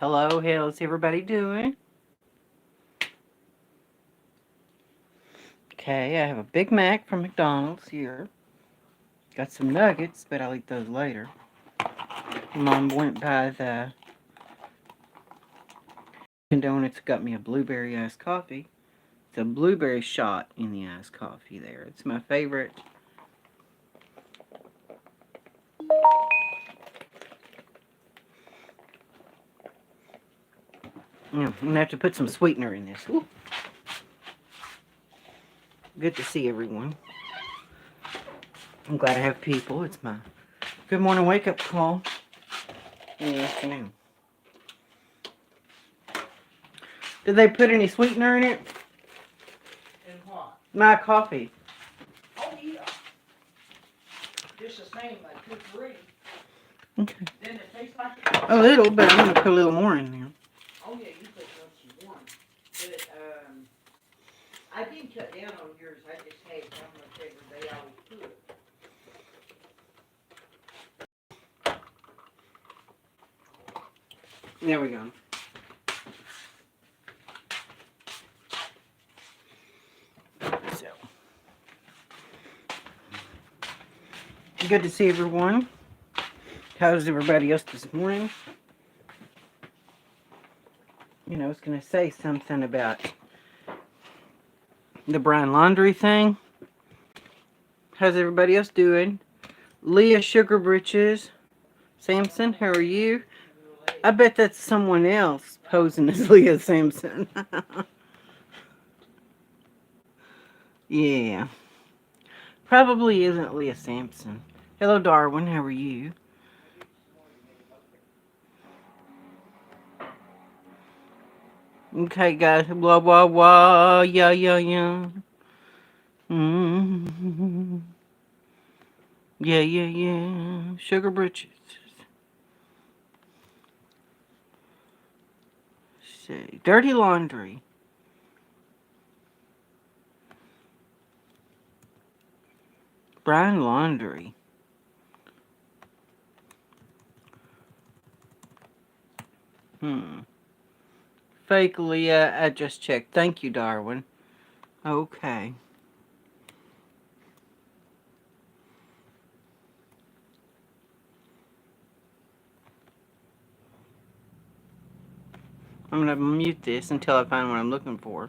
Hello, how's everybody doing? Okay, I have a Big Mac from McDonald's here. Got some nuggets, but I'll eat those later. Mom went by the Donuts, got me a blueberry iced coffee. It's a blueberry shot in the iced coffee there. It's my favorite. I'm going to have to put some sweetener in this. Ooh. Good to see everyone. I'm glad I have people. It's my good morning wake-up call in the afternoon. Did they put any sweetener in it? In what? My coffee. Oh, yeah. Just the same, like 2, 3. Okay. Then it tastes like it. A little, but I'm going to put a little more in there. Oh, yeah, you put what you want. But, I didn't cut down on yours. I just had how much ever they always put. There we go. So, good to see everyone. How's everybody else this morning? I was going to say something about the Brian Laundry thing. How's everybody else doing? Leah Sugar Britches. Samson, how are you? I bet that's someone else posing as Leah Samson. Yeah. Probably isn't Leah Sampson. Hello, Darwin. How are you? Okay, guys. Blah, blah, blah. Yeah, yeah, yeah. Mm-hmm. Yeah, yeah, yeah. Sugar Britches. See. Dirty Laundry. Brian Laundry. Fake Leah, I just checked. Thank you, Darwin. Okay. I'm going to mute this until I find what I'm looking for.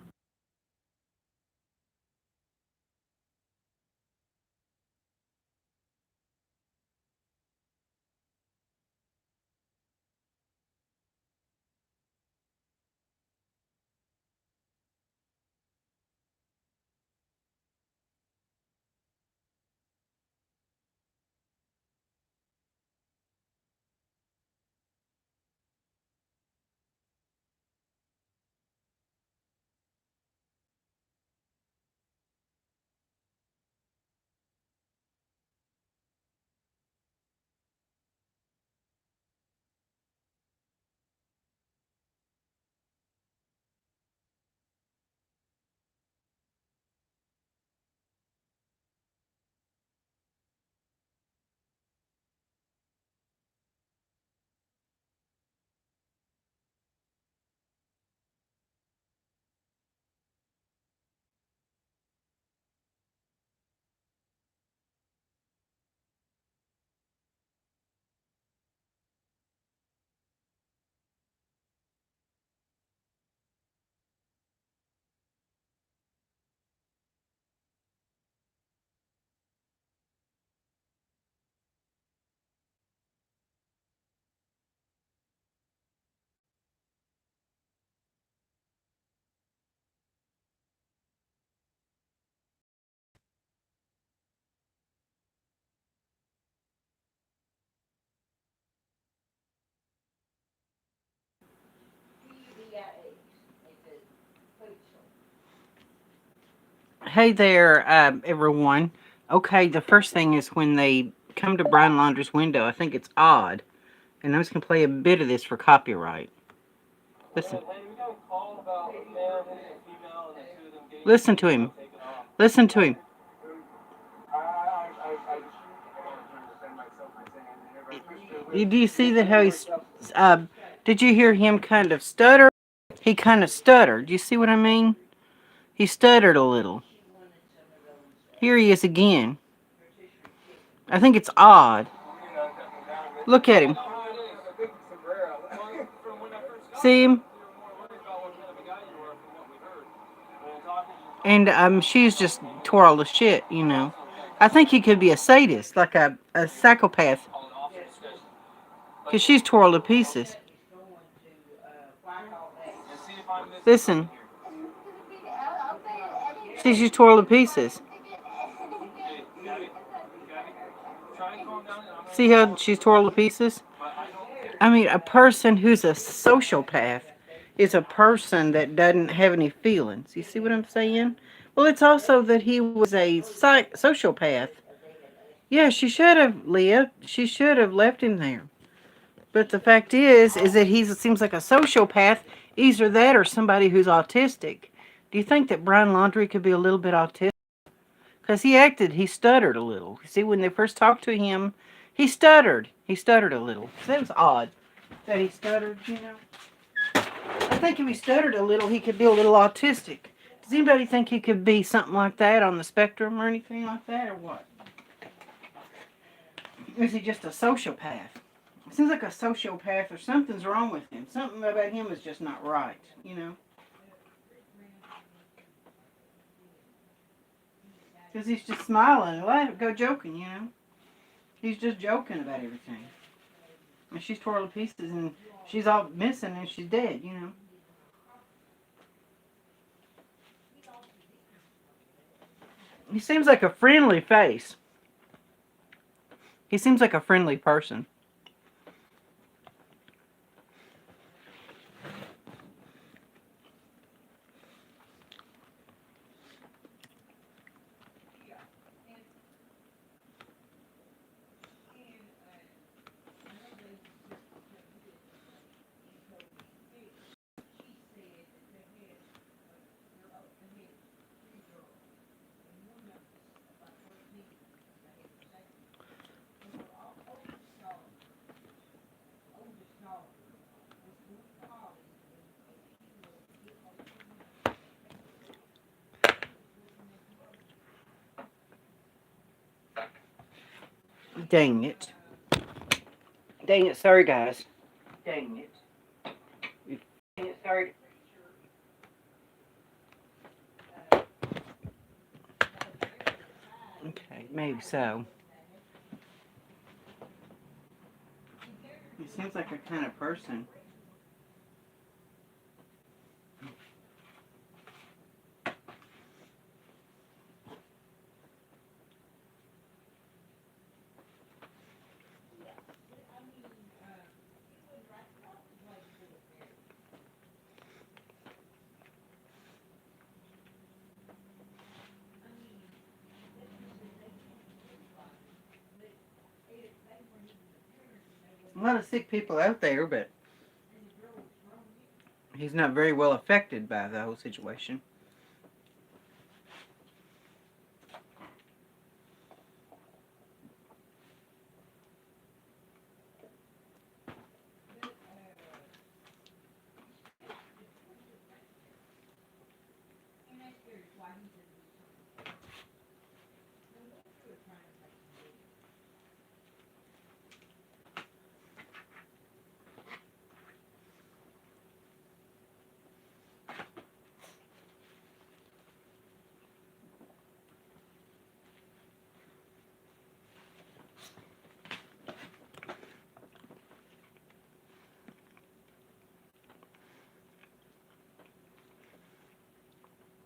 Hey there, everyone. Okay, the first thing is when they come to Brian Laundrie's window, I think it's odd. And I'm just going to play a bit of this for copyright. Listen. Listen to him. Listen to him. Do you see that how he's Did you hear him kind of stutter? He kind of stuttered. You see what I mean? He stuttered a little. Here he is again. I think it's odd. Look at him. See him? And she's just tore all the shit, you know. I think he could be a sadist, like a psychopath. Because she's tore all to pieces. Listen. She's tore all to pieces. See how she's tore all to pieces? I mean, a person who's a sociopath is a person that doesn't have any feelings. You see what I'm saying? Well, it's also that he was a sociopath. Yeah, she should have, Leah. She should have left him there. But the fact is that he seems like a sociopath. Either that or somebody who's autistic. Do you think that Brian Laundrie could be a little bit autistic? Because he stuttered a little. See, when they first talked to him, he stuttered. He stuttered a little. So that was odd that he stuttered, you know. I think if he stuttered a little, he could be a little autistic. Does anybody think he could be something like that on the spectrum or anything like that, or what? Or is he just a sociopath? It seems like a sociopath or something's wrong with him. Something about him is just not right, you know. Because he's just smiling and laughing, go joking, you know. He's just joking about everything. And she's tore to pieces and she's all missing and she's dead, you know. He seems like a friendly face. He seems like a friendly person. Dang it. Dang it, sorry guys. Dang it. Dang it, sorry. Okay, maybe so. He seems like a kind of person. A lot of sick people out there, but he's not very well affected by the whole situation.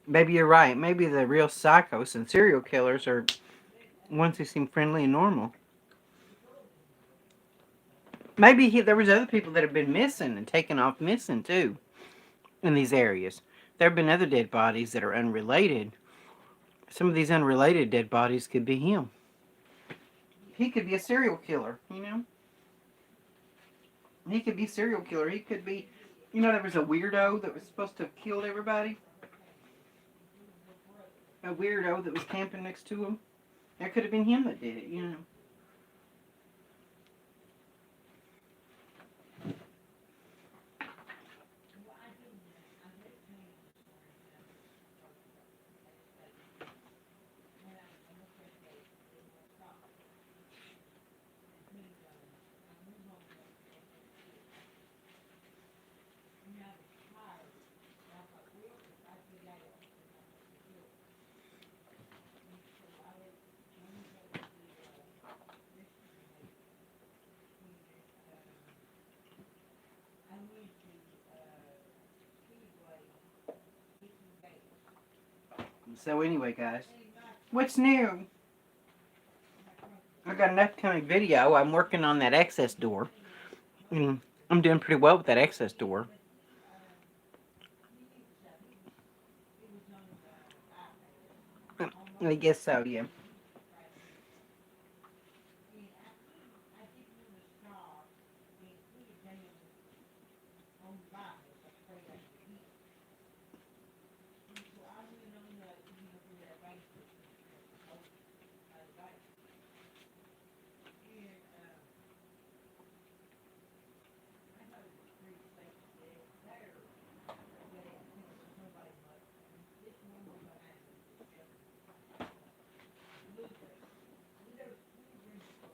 Maybe you're right. Maybe the real psychos and serial killers are ones who seem friendly and normal. Maybe there was other people that have been missing and taken off missing too in these areas. There have been other dead bodies that are unrelated. Some of these unrelated dead bodies could be him. He could be a serial killer, you know? He could be a serial killer. He could be, you know, there was a weirdo that was supposed to have killed everybody. A weirdo that was camping next to him. That could have been him that did it, you know. So anyway, guys, what's new? I got an upcoming video. I'm working on that access door. And I'm doing pretty well with that access door. I guess so, yeah.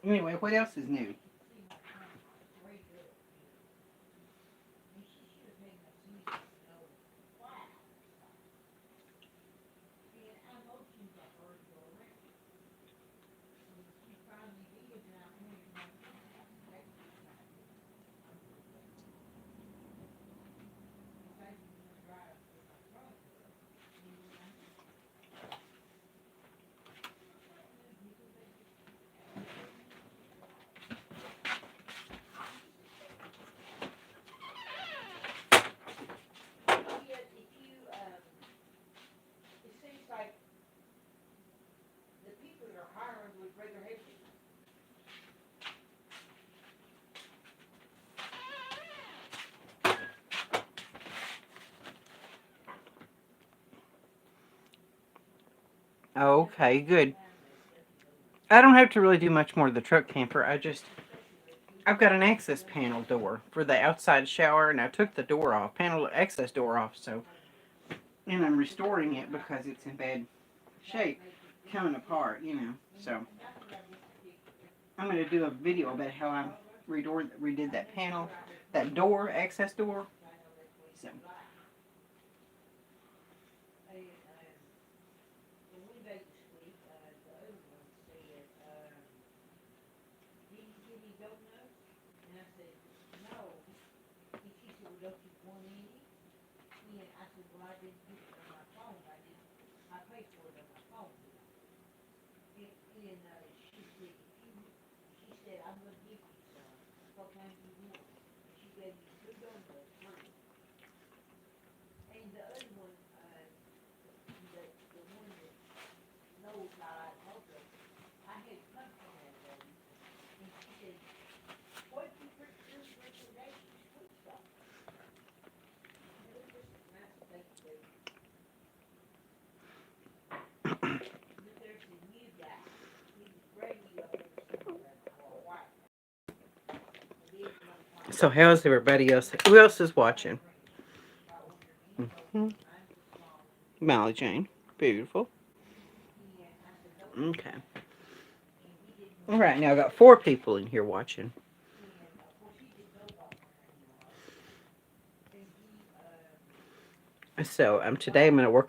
Anyway, what else is new? It seems like the people that are hiring would rather have you. Okay, good. I don't have to really do much more to the truck camper. I've got an access panel door for the outside shower, and I took the door off, access door off, so, and I'm restoring it because it's in bad shape, coming apart, so I'm going to do a video about how I redid that panel, that door, access door, so. So how's everybody else? Who else is watching? Mm-hmm. Molly Jane. Beautiful. Okay. All right, now I got 4 people in here watching. So today I'm going to work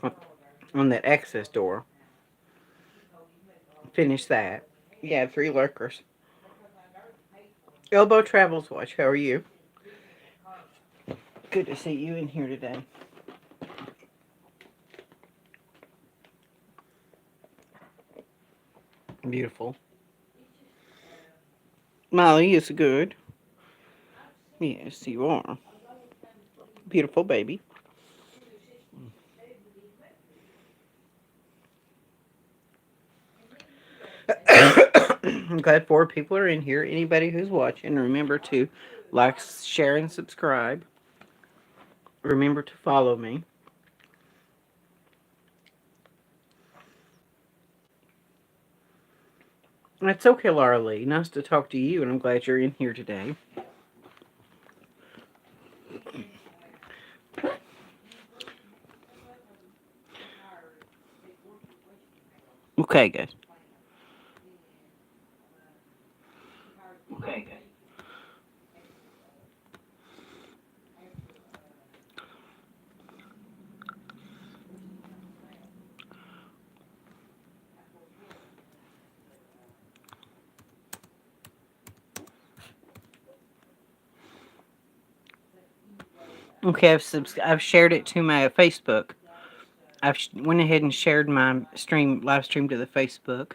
on that access door. Finish that. Yeah, 3 lurkers. Elbow Travels Watch, how are you? Good to see you in here today. Beautiful. Molly is good. Yes, you are. Beautiful baby. I'm glad 4 people are in here. Anybody who's watching, remember to like, share, and subscribe. Remember to follow me. It's okay, Laura Lee. Nice to talk to you, and I'm glad you're in here today. Okay, guys. Okay, guys. Okay, I've shared it to my Facebook. went ahead and shared my live stream to the Facebook.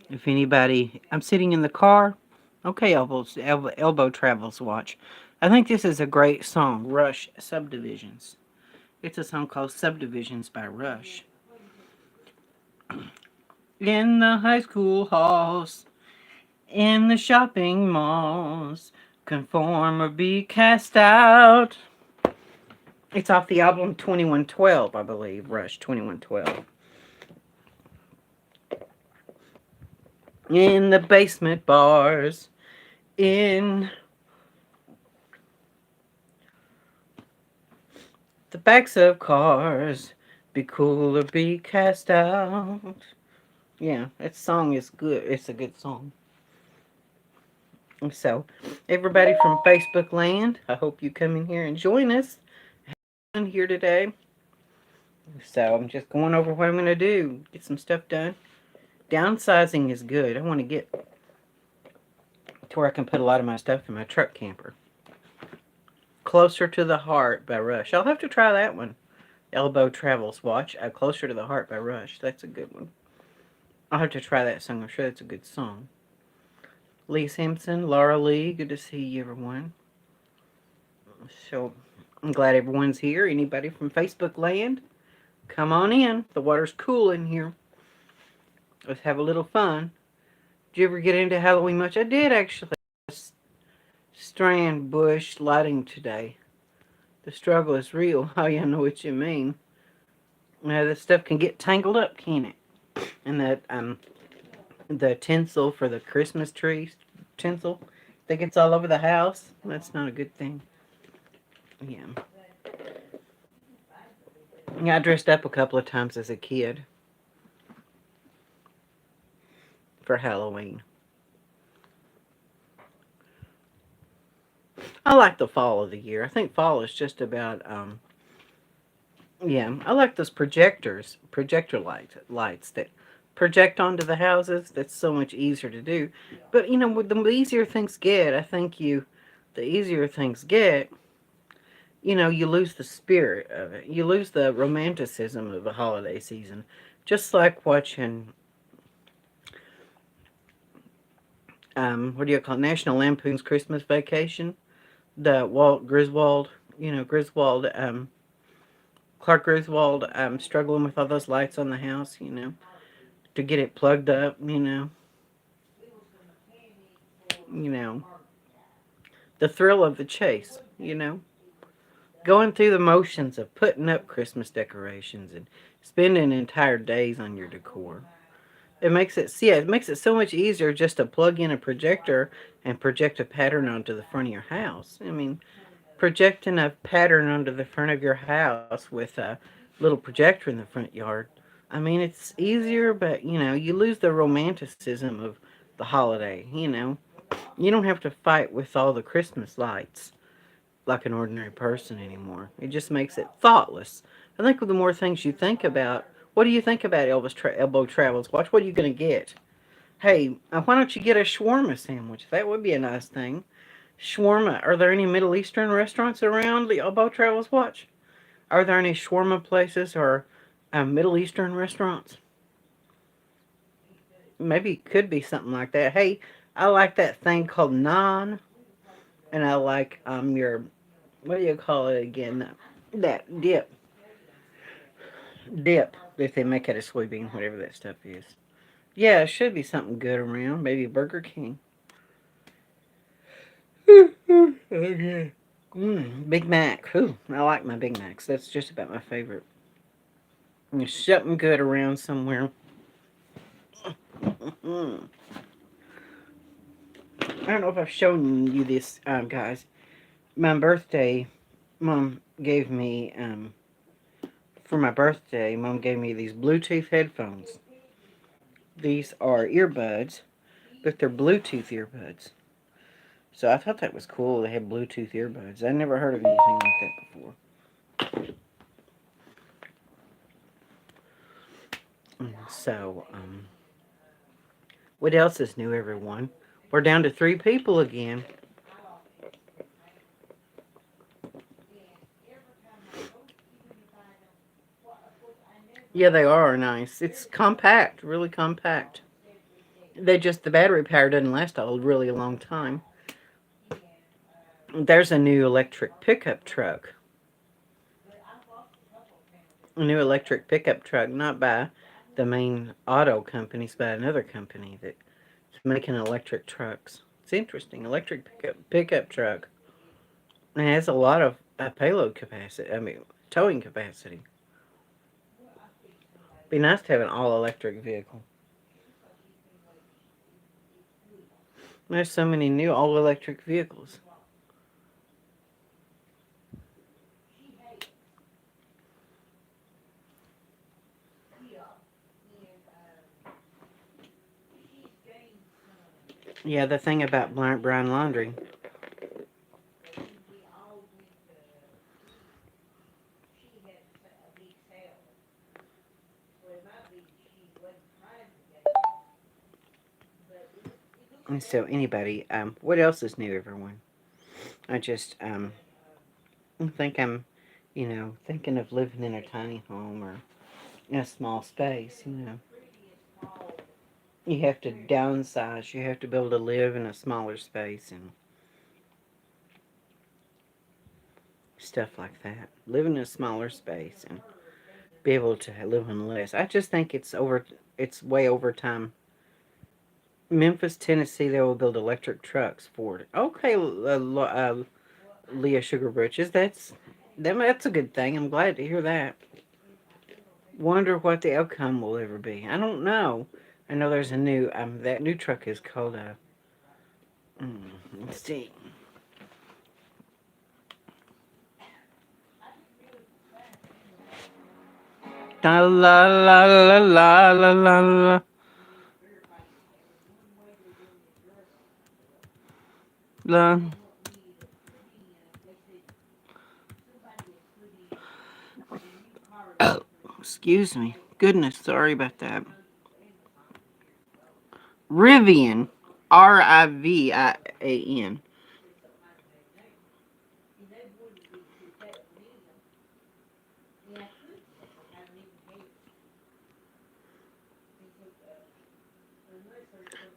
If anybody, I'm sitting in the car. Okay, elbow travels. Watch. I think this is a great song. Rush Subdivisions. It's a song called Subdivisions by Rush. In the high school halls, in the shopping malls, conform or be cast out. It's off the album 2112, I believe. Rush 2112. In the basement bars, in the backs of cars, be cool or be cast out. Yeah, that song is good. It's a good song. So, everybody from Facebook land, I hope you come in here and join us in here today. So, I'm just going over what I'm going to do. Get some stuff done. Downsizing is good. I want to get to where I can put a lot of my stuff in my truck camper. Closer to the Heart by Rush. I'll have to try that one. Elbow Travels Watch. Closer to the Heart by Rush. That's a good one. I'll have to try that song. I'm sure that's a good song. Lee Simpson, Laura Lee. Good to see you, everyone. So, I'm glad everyone's here. Anybody from Facebook land? Come on in. The water's cool in here. Let's have a little fun. Did you ever get into Halloween much? I did, actually. Strand bush lighting today. The struggle is real. Oh, yeah, I know what you mean. This stuff can get tangled up, can't it? And the tinsel for the Christmas tree tinsel that gets all over the house. That's not a good thing. Yeah. I dressed up a couple of times as a kid for Halloween. I like the fall of the year. I think fall is just about yeah, I like those projector lights that project onto the houses. That's so much easier to do. But with the easier things get, the easier things get, you lose the spirit of it. You lose the romanticism of the holiday season. Just like watching, what do you call it? National Lampoon's Christmas Vacation. The Walt Griswold, Clark Griswold, struggling with all those lights on the house, to get it plugged up, you know, the thrill of the chase, going through the motions of putting up Christmas decorations and spending entire days on your decor. It makes it so much easier just to plug in a projector and project a pattern onto the front of your house. I mean, projecting a pattern onto the front of your house with a little projector in the front yard. I mean, it's easier, but you lose the romanticism of the holiday. You don't have to fight with all the Christmas lights like an ordinary person anymore. It just makes it thoughtless. I think the more things you think about, what do you think about Elbow Travels? Watch, what are you going to get? Hey, why don't you get a shawarma sandwich? That would be a nice thing. Shawarma. Are there any Middle Eastern restaurants around the Elbow Travels Watch? Are there any shawarma places or Middle Eastern restaurants? Maybe it could be something like that. Hey, I like that thing called naan, and I like your, what do you call it again? That dip that they make out of soybean, whatever that stuff is. Yeah, it should be something good around. Maybe Burger King. Okay. Big Mac. Ooh, I like my Big Macs. That's just about my favorite. There's something good around somewhere. I don't know if I've shown you this, guys. My birthday, Mom gave me, for my birthday, Mom gave me these Bluetooth headphones. These are earbuds, but they're Bluetooth earbuds. So I thought that was cool. They had Bluetooth earbuds. I never heard of anything like that before. So, what else is new, everyone? We're down to 3 people again. Yeah, they are nice. It's compact, really compact. The battery power doesn't last a really long time. There's a new electric pickup truck. A new electric pickup truck, not by the main auto companies, by another company that's making electric trucks. It's interesting. Electric pickup truck. And it has a lot of payload capacity. I mean, towing capacity. Be nice to have an all electric vehicle. There's so many new all electric vehicles. Yeah, the thing about Brown Laundry. And so, anybody, what else is new, everyone? I just, think I'm, thinking of living in a tiny home or in a small space, You have to downsize. You have to be able to live in a smaller space and stuff like that. Live in a smaller space and be able to live in less. I just think it's way over time. Memphis, Tennessee, they will build electric trucks for it. Okay, Leah Sugar Britches, that's a good thing. I'm glad to hear that. Wonder what the outcome will ever be. I don't know. I know there's a new that new truck is called let's see. La la la la la la la la. La. Oh, excuse me. Goodness, sorry about that. Rivian. Rivian.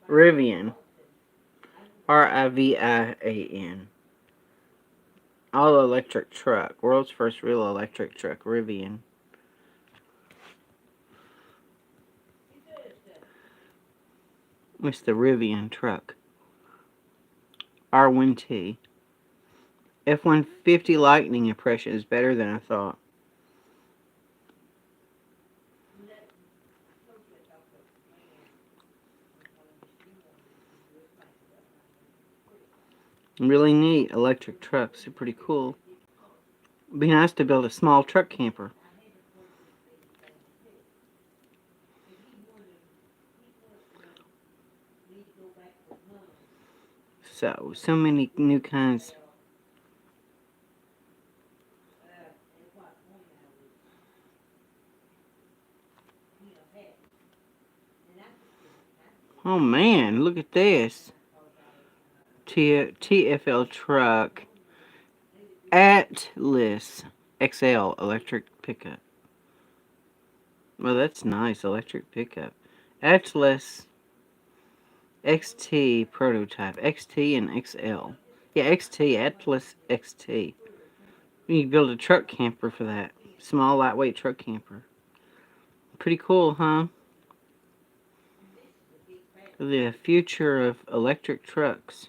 Rivian. Rivian. All electric truck. World's first real electric truck. Rivian. It's the Rivian truck. R1T. F-150 Lightning impression is better than I thought. Really neat electric trucks. They're pretty cool. Be nice to build a small truck camper. So many new kinds. Oh man, look at this. TFL truck. Atlas XL electric pickup. Well, that's nice. Electric pickup. Atlas XT prototype. XT and XL. Yeah, XT. Atlas XT. You can build a truck camper for that. Small, lightweight truck camper. Pretty cool, huh? The future of electric trucks.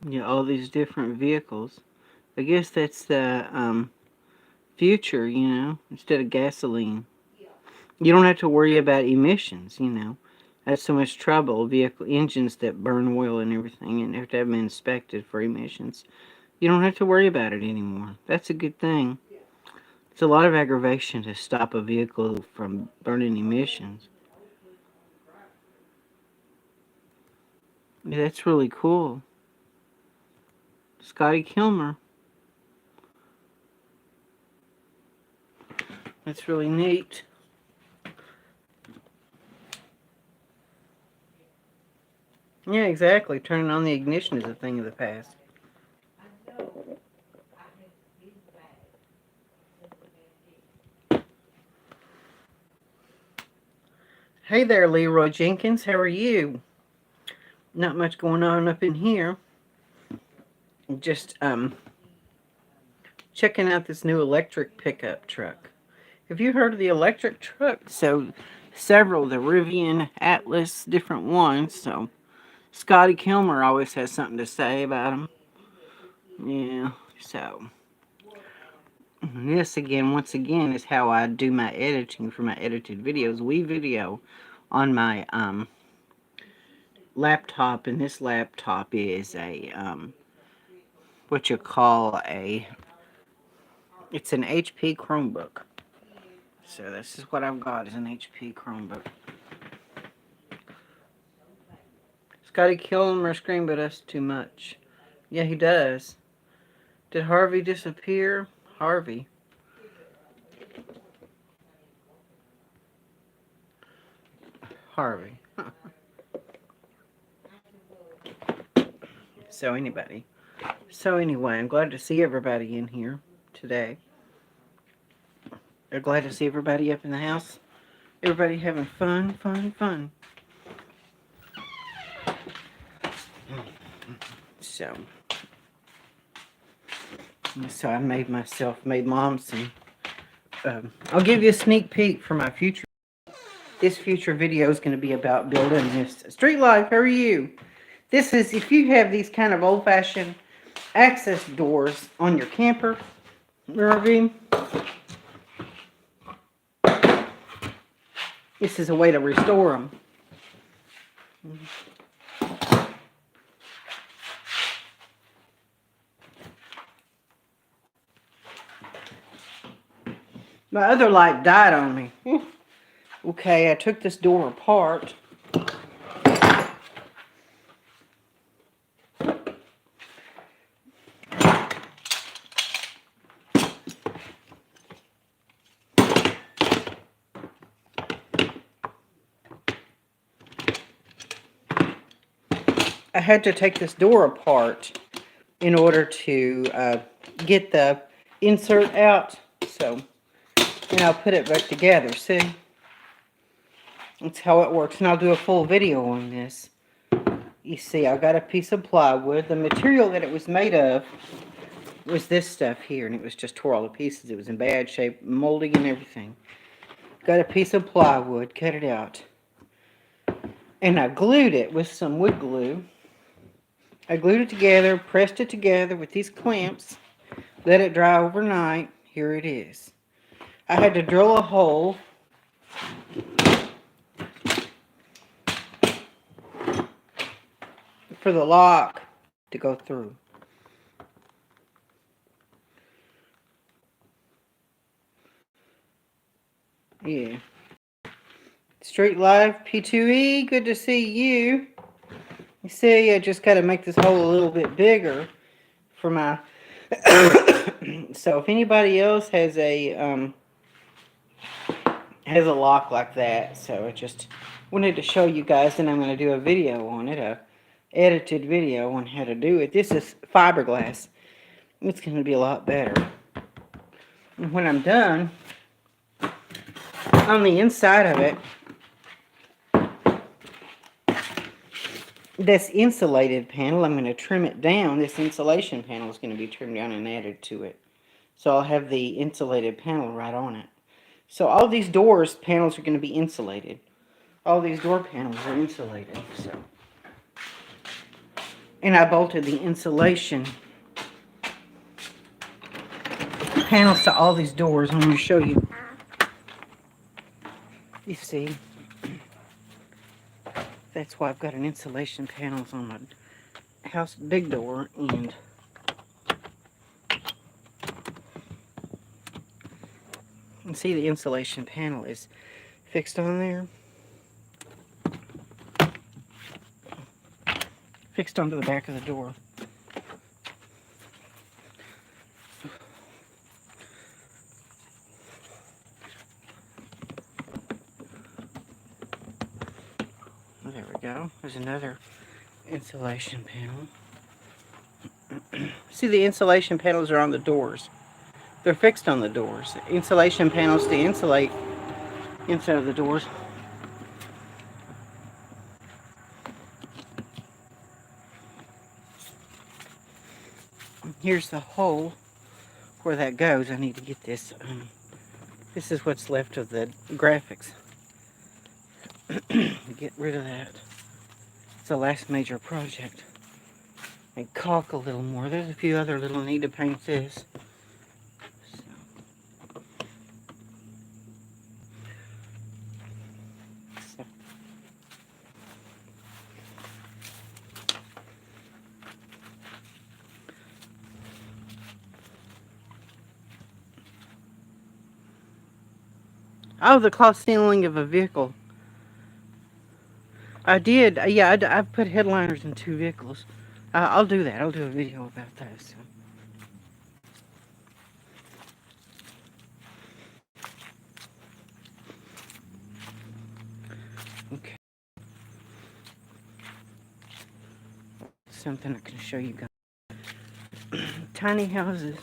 Yeah, all these different vehicles. I guess that's the future, instead of gasoline. You don't have to worry about emissions. That's so much trouble. Vehicle engines that burn oil and everything and have to have them inspected for emissions. You don't have to worry about it anymore. That's a good thing. It's a lot of aggravation to stop a vehicle from burning emissions. Yeah, that's really cool. Scotty Kilmer. That's really neat. Yeah, exactly. Turning on the ignition is a thing of the past. Hey there, Leroy Jenkins. How are you? Not much going on up in here. Just checking out this new electric pickup truck. Have you heard of the electric truck? So several, the Rivian, Atlas, different ones. So Scotty Kilmer always has something to say about them. Yeah. So this again, once again, is how I do my editing for my edited videos. We video on my laptop, and this laptop is a what you call it's an HP Chromebook. So this is what I've got, is an HP Chromebook. Scotty Kilmer screamed at us too much. Yeah, he does. Did Harvey disappear? Harvey. Harvey. So anyway, I'm glad to see everybody in here today. I'm glad to see everybody up in the house. Everybody having fun, fun, fun. So I made mom some. I'll give you a sneak peek for my future. This future video is going to be about building this street life. How are you? This is if you have these kind of old-fashioned access doors on your camper, RV. This is a way to restore them. My other light died on me. Okay, I took this door apart. I had to take this door apart in order to get the insert out. So, and I'll put it back together. See? That's how it works. And I'll do a full video on this. You see, I got a piece of plywood. The material that it was made of was this stuff here. And it was just tore all to pieces. It was in bad shape, moldy and everything. Got a piece of plywood, cut it out. And I glued it with some wood glue. I glued it together, pressed it together with these clamps, let it dry overnight. Here it is. I had to drill a hole for the lock to go through. Yeah. Street Life P2E, good to see you. You see, I just got to make this hole a little bit bigger for my... So if anybody else has a lock like that, so I just wanted to show you guys, and I'm going to do a video on it, a edited video on how to do it. This is fiberglass. It's going to be a lot better. And when I'm done, on the inside of it, this insulated panel, I'm going to trim it down. This insulation panel is going to be trimmed down and added to it. So I'll have the insulated panel right on it. So all these doors panels are going to be insulated. All these door panels are insulated. So, and I bolted the insulation panels to all these doors. I'm going to show you. You see, that's why I've got an insulation panels on my house big door, and you see the insulation panel is fixed on there. Fixed onto the back of the door. There we go. There's another insulation panel. See, the insulation panels are on the doors. They're fixed on the doors. Insulation panels to insulate inside of the doors. Here's the hole where that goes. I need to get this. This is what's left of the graphics. Get rid of that. It's the last major project. And caulk a little more. There's a few other little need to paint this. So. Oh, the cloth ceiling of a vehicle. I did. Yeah, I put headliners in 2 vehicles. I'll do that. I'll do a video about that. So. Okay. Something I can show you guys. Tiny houses.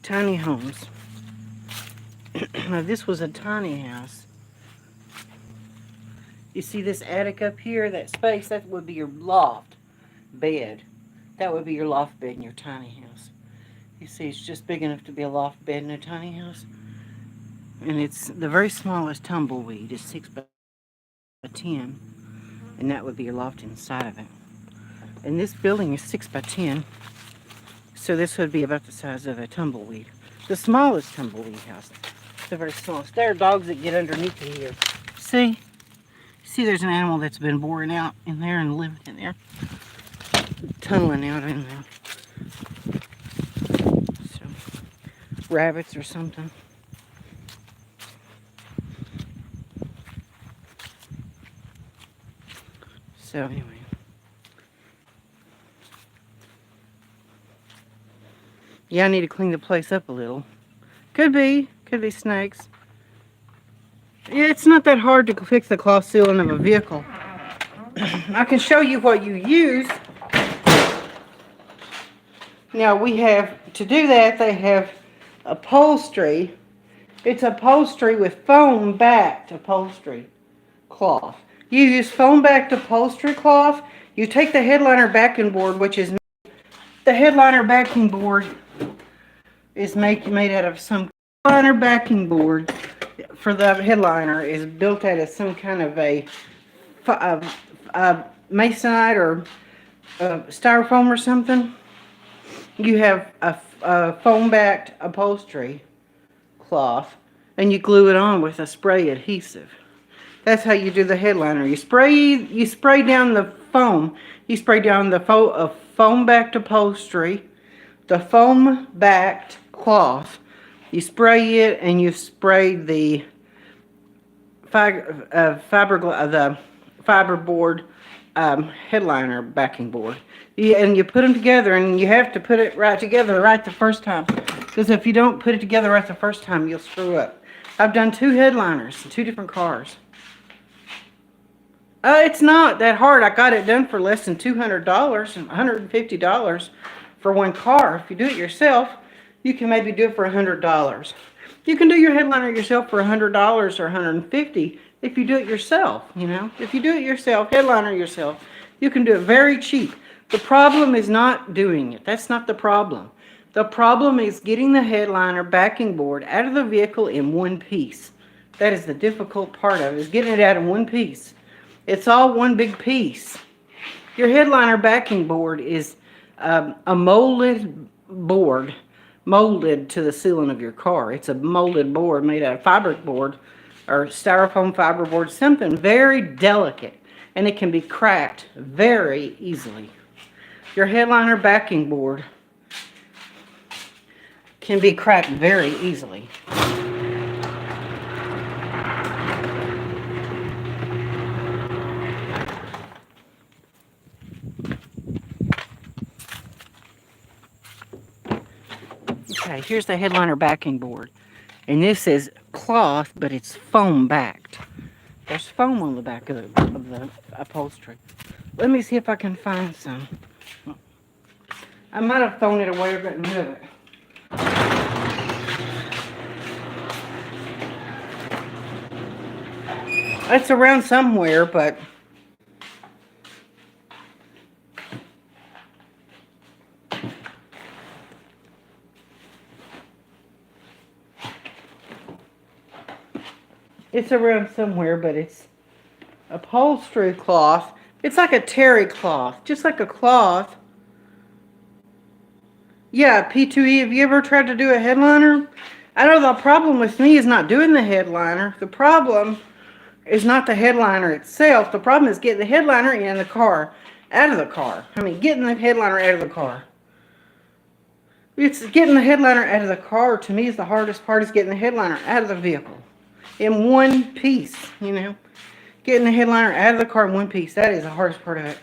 Tiny homes. Now, this was a tiny house. You see this attic up here, that space, that would be your loft bed. That would be your loft bed in your tiny house. You see, it's just big enough to be a loft bed in a tiny house. And it's the very smallest tumbleweed is 6 by 10. And that would be your loft inside of it. And this building is 6 by 10. So this would be about the size of a tumbleweed. The smallest tumbleweed house. The very smallest. There are dogs that get underneath here. See? See, there's an animal that's been boring out in there and living in there. Tunneling out in there. So, rabbits or something. So, anyway. Yeah, I need to clean the place up a little. Could be snakes. Yeah, it's not that hard to fix the cloth ceiling of a vehicle. I can show you what you use. Now we have, to do that, they have upholstery. It's upholstery with foam backed upholstery cloth. You use foam backed upholstery cloth. You take the headliner backing board, which is, the headliner backing board is made out of some headliner backing board for the headliner is built out of some kind of a masonite or styrofoam or something. You have a foam-backed upholstery cloth, and you glue it on with a spray adhesive. That's how you do the headliner. You spray down the foam. You spray down the foam-backed upholstery, the foam-backed cloth. You spray it, and you spray the fiberboard headliner backing board. And you put them together, and you have to put it right together right the first time. Because if you don't put it together right the first time, you'll screw up. I've done 2 headliners in 2 different cars. It's not that hard. I got it done for less than $200, $150 for one car. If you do it yourself, you can maybe do it for $100. You can do your headliner yourself for $100 or $150 if you do it yourself, you know. If you do it yourself, headliner yourself, you can do it very cheap. The problem is not doing it. That's not the problem. The problem is getting the headliner backing board out of the vehicle in one piece. That is the difficult part of it, is getting it out in one piece. It's all one big piece. Your headliner backing board is a molded board, molded to the ceiling of your car. It's a molded board made out of fiberboard or styrofoam fiberboard, something very delicate, and it can be cracked very easily. Your headliner backing board can be cracked very easily. Okay, here's the headliner backing board. And this is cloth, but it's foam backed. There's foam on the back of the upholstery. Let me see if I can find some. I might have thrown it away or gotten rid of it. It's around somewhere, but It's around somewhere, but it's upholstery cloth. It's like a terry cloth, just like a cloth. Yeah, P2E. Have you ever tried to do a headliner? I know the problem with me is not doing the headliner. The problem is not the headliner itself. The problem is getting the headliner in the car, out of the car. I mean, getting the headliner out of the car. It's getting the headliner out of the car, to me, is the hardest part, is getting the headliner out of the vehicle in one piece, you know. Getting the headliner out of the car in one piece, that is the hardest part of it.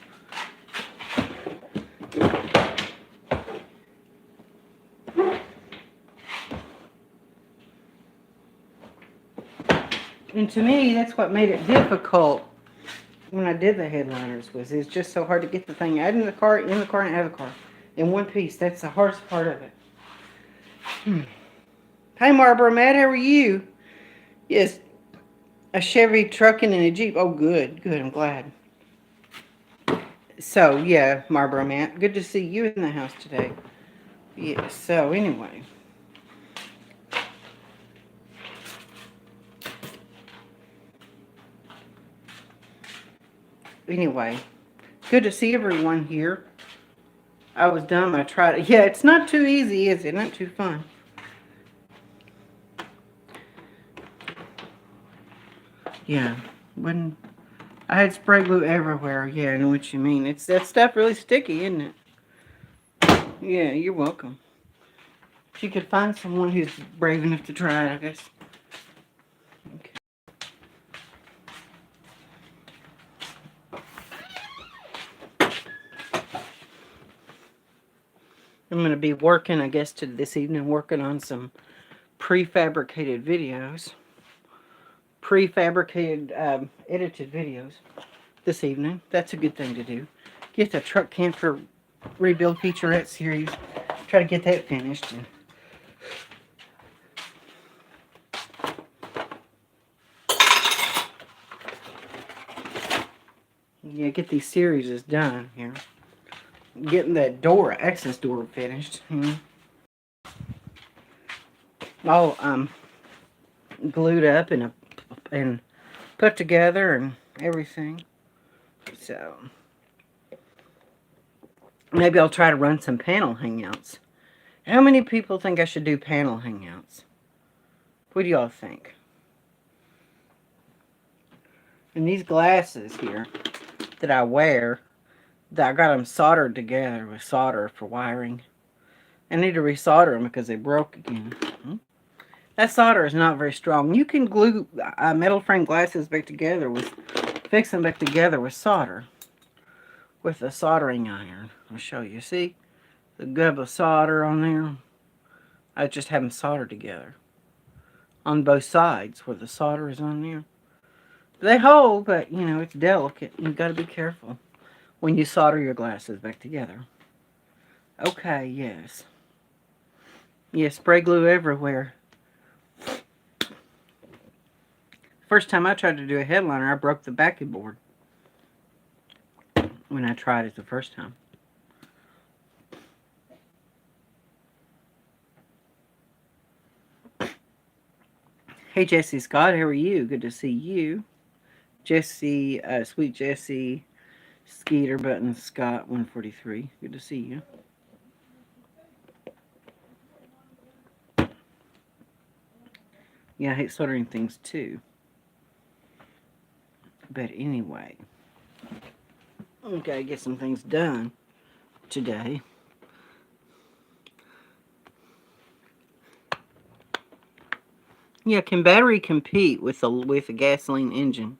And to me, that's what made it difficult when I did the headliners, was it's just so hard to get the thing out of the car, in the car, and out of the car in one piece. That's the hardest part of it. Hey, Marlboro Matt, how are you? Yes, a Chevy trucking and a Jeep. Oh, good, good, I'm glad. So, yeah, Marlboro Matt, good to see you in the house today. Yeah, so anyway. Anyway, good to see everyone here. I was dumb, I tried it. Yeah, it's not too easy, is it? Not too fun. Yeah, when I had spray glue everywhere. Yeah, I know what you mean. It's that stuff really sticky, isn't it? Yeah, you're welcome. If you could find someone who's brave enough to try it, I guess. Okay. I'm going to be working, I guess, this evening, working on some prefabricated videos. Prefabricated, edited videos this evening. That's a good thing to do. Get the truck camper rebuild featurette series. Try to get that finished. And yeah, get these series done here. Getting that door, access door finished. All glued up and put together and everything. So maybe I'll try to run some panel hangouts. How many people think I should do panel hangouts? What do y'all think? And these glasses here that I wear, that I got them soldered together with solder for wiring. I need to resolder them because they broke again. That solder is not very strong. You can glue metal frame glasses back together fix them back together with solder. With a soldering iron. I'll show you. See? The gub of solder on there. I just have them soldered together. On both sides where the solder is on there. They hold, but, you know, it's delicate. You've got to be careful when you solder your glasses back together. Okay, yes. Yeah, spray glue everywhere. First time I tried to do a headliner, I broke the backing board. When I tried it the first time. Hey, Jesse Scott, how are you? Good to see you. Jesse, Sweet Jesse, Skeeter Button Scott 143. Good to see you. Yeah, I hate soldering things too. But anyway. Okay, get some things done today. Yeah, can battery compete with a gasoline engine?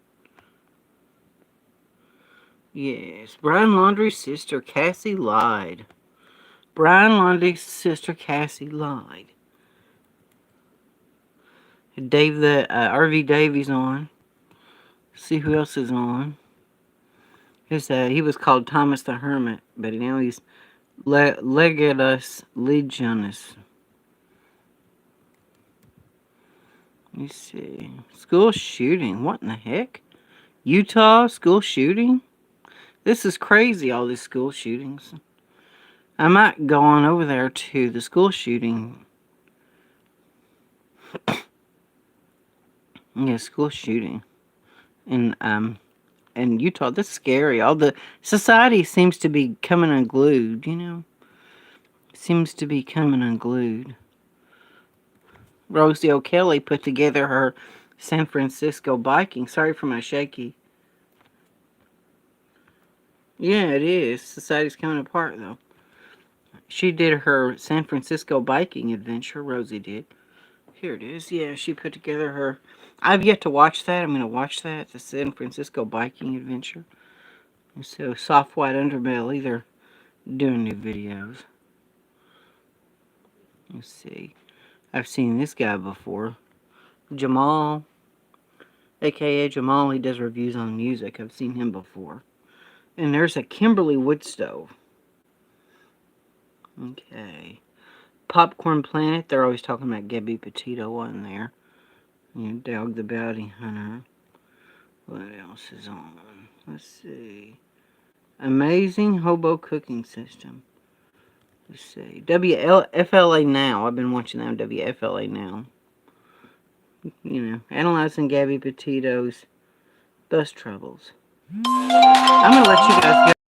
Yes. Brian Laundrie's sister Cassie lied. Brian Laundrie's sister Cassie lied. Dave the RV Davies on. See who else is on. He was called Thomas the Hermit, but now he's Legatus Legionus. Let me see. School shooting. What in the heck? Utah school shooting? This is crazy, all these school shootings. I might go on over there to the school shooting. Yeah, school shooting. And Utah, that's scary. All the society seems to be coming unglued, you know? Seems to be coming unglued. Rosie O'Kelly put together her San Francisco biking. Sorry for my shaky. Yeah, it is. Society's coming apart, though. She did her San Francisco biking adventure, Rosie did. Here it is. Yeah, she put together her... I've yet to watch that. I'm going to watch that. The San Francisco biking adventure. And so, Soft White Underbelly, they're doing new videos. Let's see. I've seen this guy before. Jamal, aka Jamal, he does reviews on music. I've seen him before. And there's a Kimberly wood stove. Okay. Popcorn Planet, they're always talking about Gabby Petito on there. You know, Dog the Bounty Hunter. What else is on? Let's see. Amazing Hobo Cooking System. Let's see. WFLA Now. I've been watching that on WFLA Now. You know, analyzing Gabby Petito's bus troubles. I'm going to let you guys go.